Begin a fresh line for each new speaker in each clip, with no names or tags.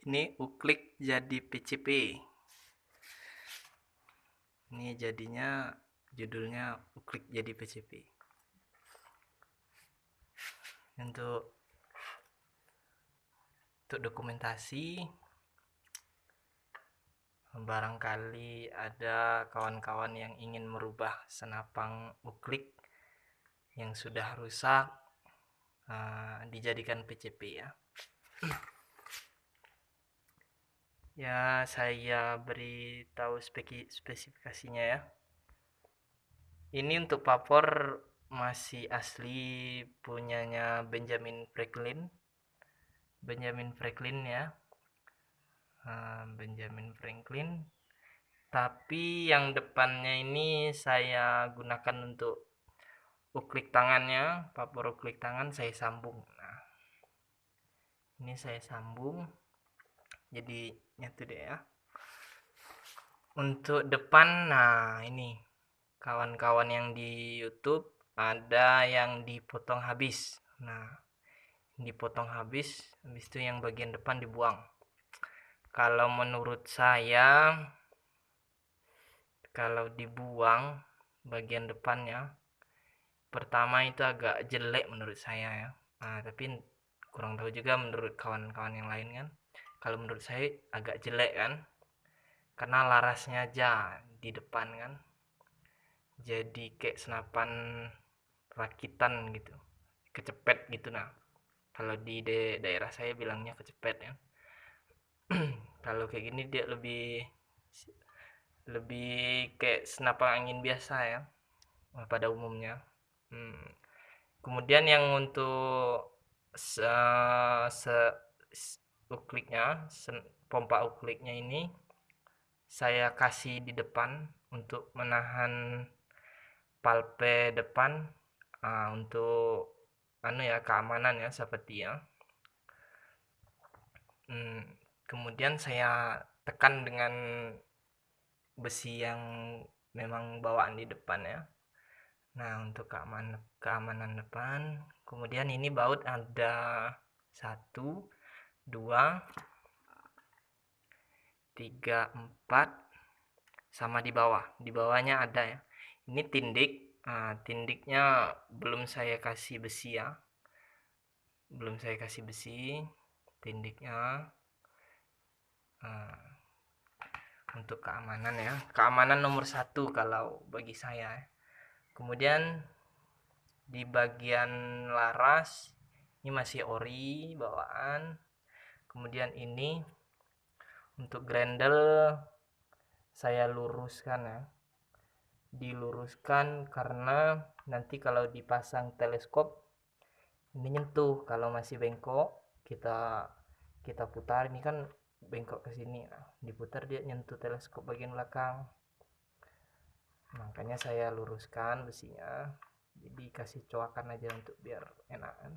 Ini uklik jadi PCP. Ini jadinya judulnya uklik jadi PCP. Untuk dokumentasi, barangkali ada kawan-kawan yang ingin merubah senapang uklik yang sudah rusak, dijadikan PCP ya. Ya, saya beritahu spesifikasinya ya. Ini untuk papor masih asli punyanya Benjamin Franklin ya. Benjamin Franklin. Tapi yang depannya ini saya gunakan untuk uklik tangannya, papor uklik tangan saya sambung. Nah, ini saya sambung. Jadi nyatu deh ya. Untuk depan, nah ini kawan-kawan yang di YouTube ada yang dipotong habis. Nah, dipotong habis itu yang bagian depan dibuang. Kalau menurut saya, kalau dibuang bagian depannya, pertama itu agak jelek menurut saya ya. Nah, tapi kurang tahu juga menurut kawan-kawan yang lain kan. Kalau menurut saya agak jelek kan, karena larasnya aja di depan kan, jadi kayak senapan rakitan gitu, kecepet gitu. Nah, kalau di daerah saya bilangnya kecepet ya. Kalau kayak gini dia lebih kayak senapan angin biasa ya pada umumnya. Kemudian yang untuk ukliknya, pompa ukliknya ini saya kasih di depan untuk menahan palpe depan, untuk keamanan ya seperti ya. Kemudian saya tekan dengan besi yang memang bawaan di depan ya. Nah, untuk keamanan depan. Kemudian ini baut ada 1, 2, 3, 4, sama di bawah. Di bawahnya ada ya. Ini tindik. Tindiknya belum saya kasih besi ya. Belum saya kasih besi tindiknya. Untuk keamanan ya. Keamanan nomor 1 kalau bagi saya. Kemudian di bagian laras ini masih ori bawaan. Kemudian ini untuk grendel saya luruskan ya. Diluruskan karena nanti kalau dipasang teleskop ini nyentuh. Kalau masih bengkok kita putar, ini kan bengkok ke sini. Nah, diputar dia nyentuh teleskop bagian belakang. Makanya saya luruskan besinya. Jadi kasih coakan aja untuk biar enak kan.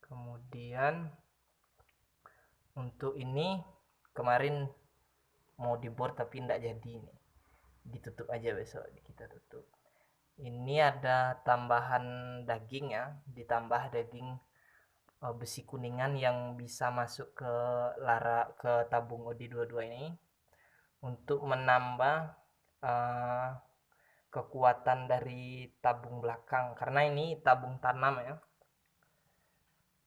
Kemudian untuk ini kemarin mau dibor tapi tidak jadi nih. Ditutup aja besok kita tutup. Ini ada tambahan daging ya, ditambah daging besi kuningan yang bisa masuk ke tabung OD22 ini untuk menambah kekuatan dari tabung belakang, karena ini tabung tanam ya.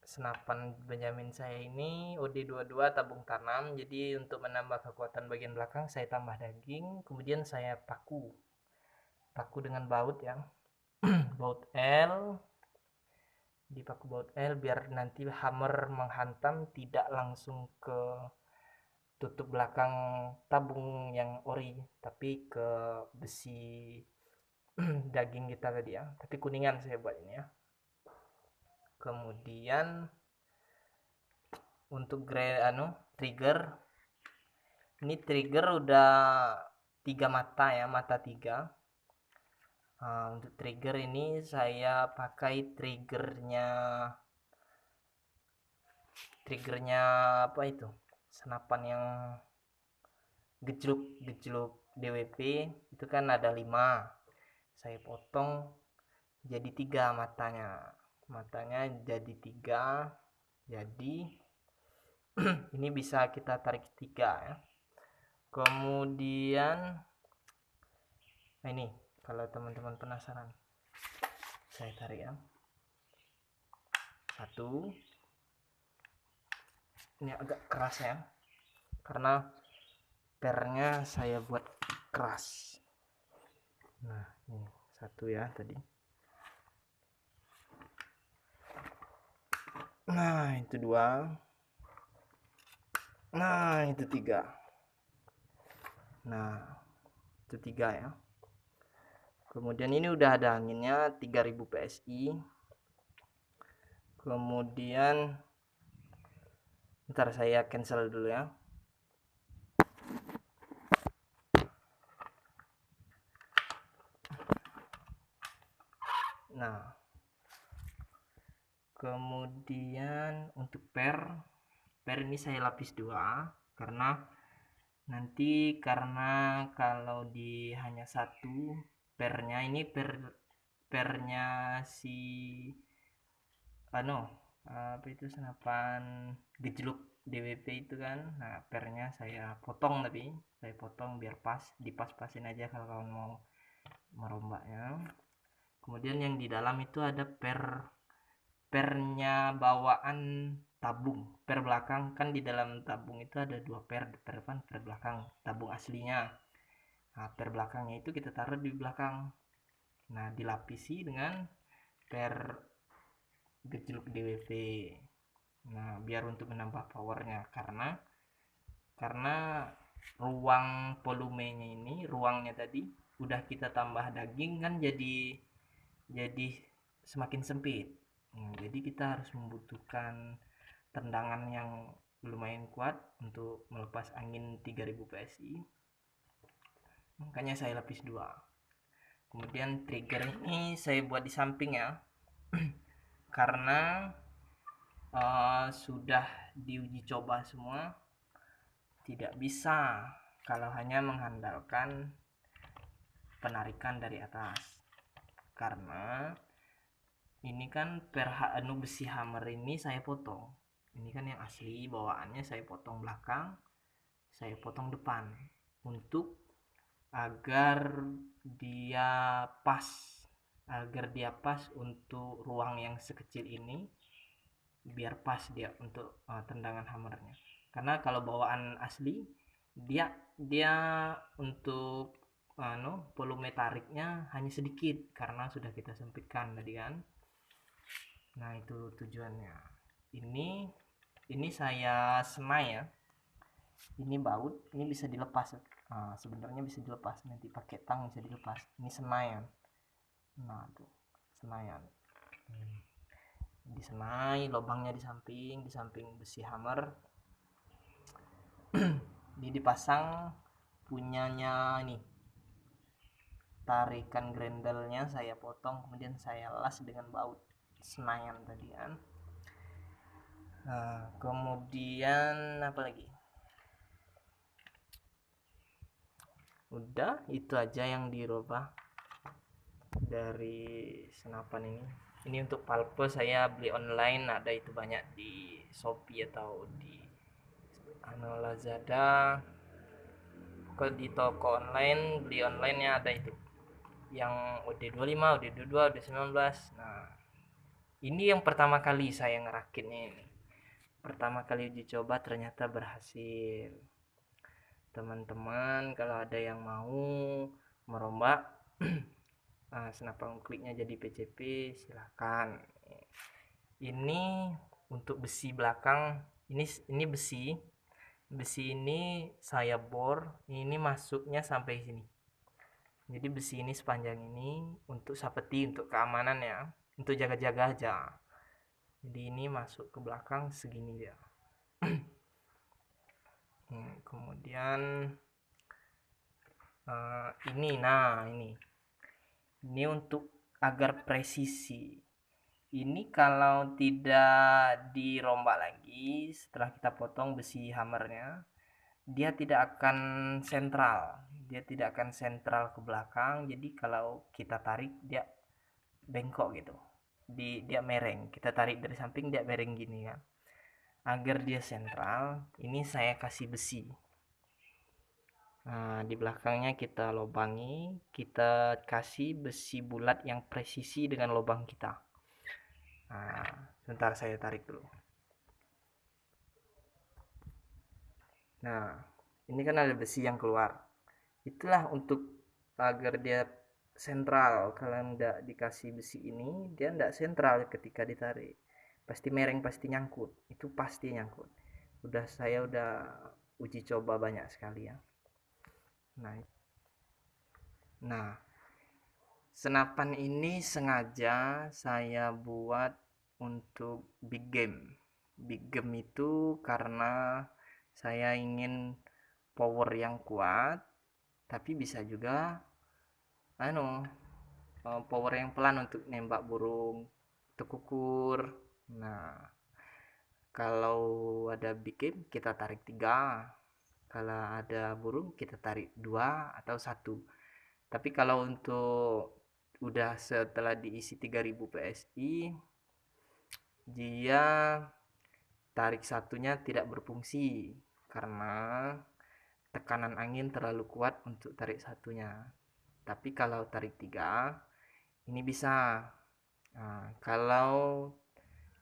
Senapan Benjamin saya ini OD22 tabung tanam, jadi untuk menambah kekuatan bagian belakang saya tambah daging, kemudian saya paku dengan baut ya. Baut L, dipaku baut L biar nanti hammer menghantam tidak langsung ke tutup belakang tabung yang ori, tapi ke besi daging kita tadi ya, tapi kuningan saya buat ini ya. Kemudian untuk trigger, ini trigger udah 3 mata ya, mata 3. Untuk trigger ini saya pakai triggernya apa itu, senapan yang gejluk DWP itu kan ada 5, saya potong jadi 3 matanya. matanya jadi 3. Jadi ini bisa kita tarik 3 ya. Kemudian ini kalau teman-teman penasaran, saya tarik ya. 1. Ini agak keras ya, karena pernya saya buat keras. Nah, ini 1 ya tadi. Nah, itu 2. Nah, itu 3. Nah, itu 3 ya. Kemudian ini udah ada anginnya 3000 PSI. Kemudian ntar saya cancel dulu ya. Nah, kemudian untuk per ini saya lapis 2 karena nanti kalau di hanya 1 pernya ini pernya si apa itu senapan gejluk DWP itu kan. Nah, pernya saya potong, tapi saya potong biar pas, dipas-pasin aja kalau kawan mau merombaknya. Kemudian yang di dalam itu ada pernya bawaan tabung, per belakang kan. Di dalam tabung itu ada 2 per depan, per belakang, tabung aslinya. Nah, per belakangnya itu kita taruh di belakang. Nah, dilapisi dengan per gejluk DWP. Nah, biar untuk menambah powernya, karena ruang volumenya ini, ruangnya tadi udah kita tambah daging kan, jadi semakin sempit. Jadi kita harus membutuhkan tendangan yang lumayan kuat untuk melepas angin 3000 PSI. Makanya saya lapis 2. Kemudian trigger ini saya buat di samping ya. Karena sudah diuji coba semua, tidak bisa kalau hanya mengandalkan penarikan dari atas. Karena ini kan besi hammer ini saya potong. Ini kan yang asli bawaannya, saya potong belakang, saya potong depan untuk agar dia pas untuk ruang yang sekecil ini, biar pas dia untuk tendangan hammernya. Karena kalau bawaan asli dia untuk volume tariknya hanya sedikit karena sudah kita sempitkan tadi kan. Nah, itu tujuannya. Ini saya senai ya. Ini baut, ini bisa dilepas. Sebenarnya bisa dilepas, nanti pakai tang bisa dilepas. Ini senayan. Nah, tuh senayan. Disenai, lubangnya di samping besi hammer. Ini dipasang punyanya ini. Tarikan grendelnya saya potong, kemudian saya las dengan baut senayan tadi kan. Nah, kemudian apa lagi? Udah, itu aja yang dirubah dari senapan ini. Ini untuk palpe saya beli online, ada itu banyak di Shopee atau di Lazada. Kalau di toko online, beli online-nya ada itu yang UD25, UD22, UD19. Nah, ini yang pertama kali saya ngerakitnya ini. Pertama kali uji coba ternyata berhasil. Teman-teman kalau ada yang mau merombak senapan kliknya jadi PCP, silahkan. Ini untuk besi belakang, ini besi ini saya bor, ini masuknya sampai sini. Jadi besi ini sepanjang ini untuk safety, untuk keamanan ya, untuk jaga-jaga aja. Jadi ini masuk ke belakang segini dia. Kemudian ini untuk agar presisi. Ini kalau tidak dirombak lagi setelah kita potong besi hammernya, dia tidak akan sentral ke belakang. Jadi kalau kita tarik dia bengkok gitu. dia mereng, kita tarik dari samping dia mereng gini kan. Agar dia sentral, ini saya kasih besi. Nah, di belakangnya kita lobangi, kita kasih besi bulat yang presisi dengan lubang kita. Nah, sebentar saya tarik dulu. Nah, ini kan ada besi yang keluar. Itulah untuk agar dia sentral. Kalau nggak dikasih besi ini, dia nggak sentral ketika ditarik. Pasti mereng, pasti nyangkut. Itu pasti nyangkut. Saya udah uji coba banyak sekali ya. Nah, senapan ini sengaja saya buat untuk big game. Big game itu karena saya ingin power yang kuat, tapi bisa juga power yang pelan untuk nembak burung tekukur. Nah, kalau ada big game kita tarik 3, kalau ada burung kita tarik 2 atau 1. Tapi kalau untuk udah setelah diisi 3000 PSI, dia tarik satunya tidak berfungsi karena tekanan angin terlalu kuat untuk tarik satunya. Tapi kalau tarik 3 ini bisa. Nah, kalau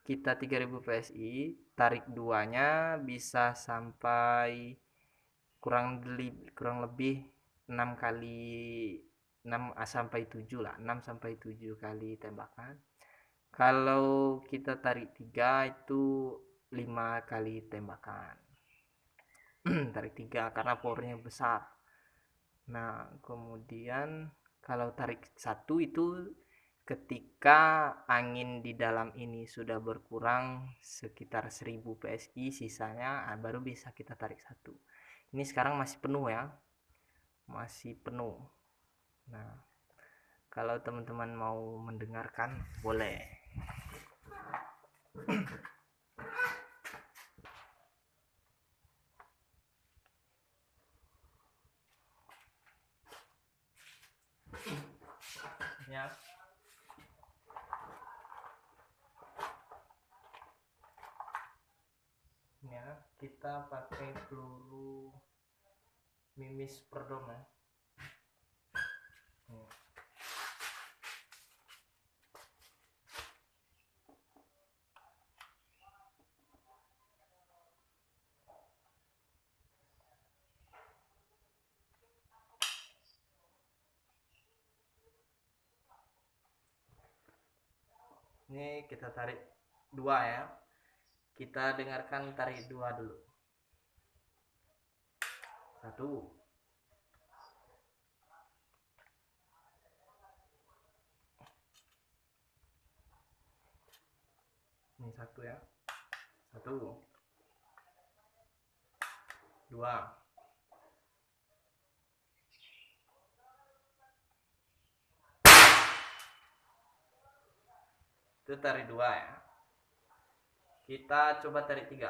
kita 3000 PSI, tarik 2-nya bisa sampai kurang lebih 6 kali 6 sampai 7 lah, 6 sampai 7 kali tembakan. Kalau kita tarik 3 itu 5 kali tembakan. Tarik 3 karena powernya besar. Nah, kemudian kalau tarik 1 itu ketika angin di dalam ini sudah berkurang sekitar 1000 PSI, sisanya baru bisa kita tarik 1. Ini sekarang masih penuh ya. Masih penuh. Nah, kalau teman-teman mau mendengarkan boleh. Ya. Ya, kita pakai peluru mimis perdom ya. Ini kita tarik 2 ya. Kita dengarkan tarik 2 dulu. 1. Ini 1 ya. 1. 2. Itu tarik 2 ya. Kita coba tarik 3.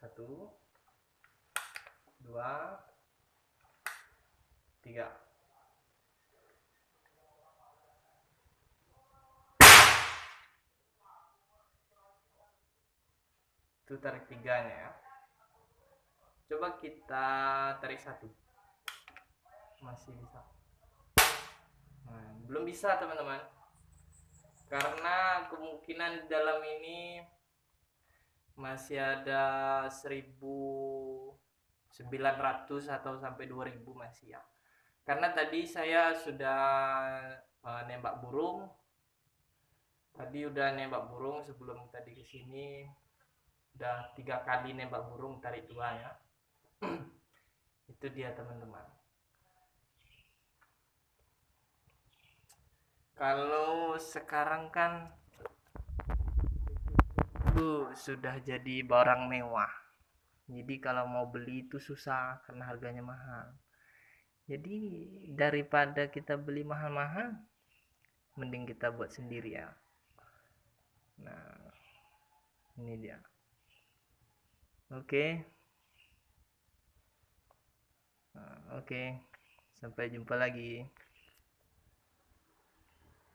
Satu, 2, 3. Itu tarik 3-nya ya. Coba kita tarik 1. Masih bisa. Nah, belum bisa teman-teman. Karena kemungkinan dalam ini masih ada 1900 atau sampai 2000 masih ya. Karena tadi saya sudah nembak burung. Tadi udah nembak burung sebelum tadi kesini. Udah 3 kali nembak burung tarik 2 ya. Itu dia teman-teman. Kalau sekarang kan itu sudah jadi barang mewah. Jadi kalau mau beli itu susah karena harganya mahal. Jadi daripada kita beli mahal-mahal, mending kita buat sendiri ya. Nah, ini dia. Oke. Oke. Sampai jumpa lagi.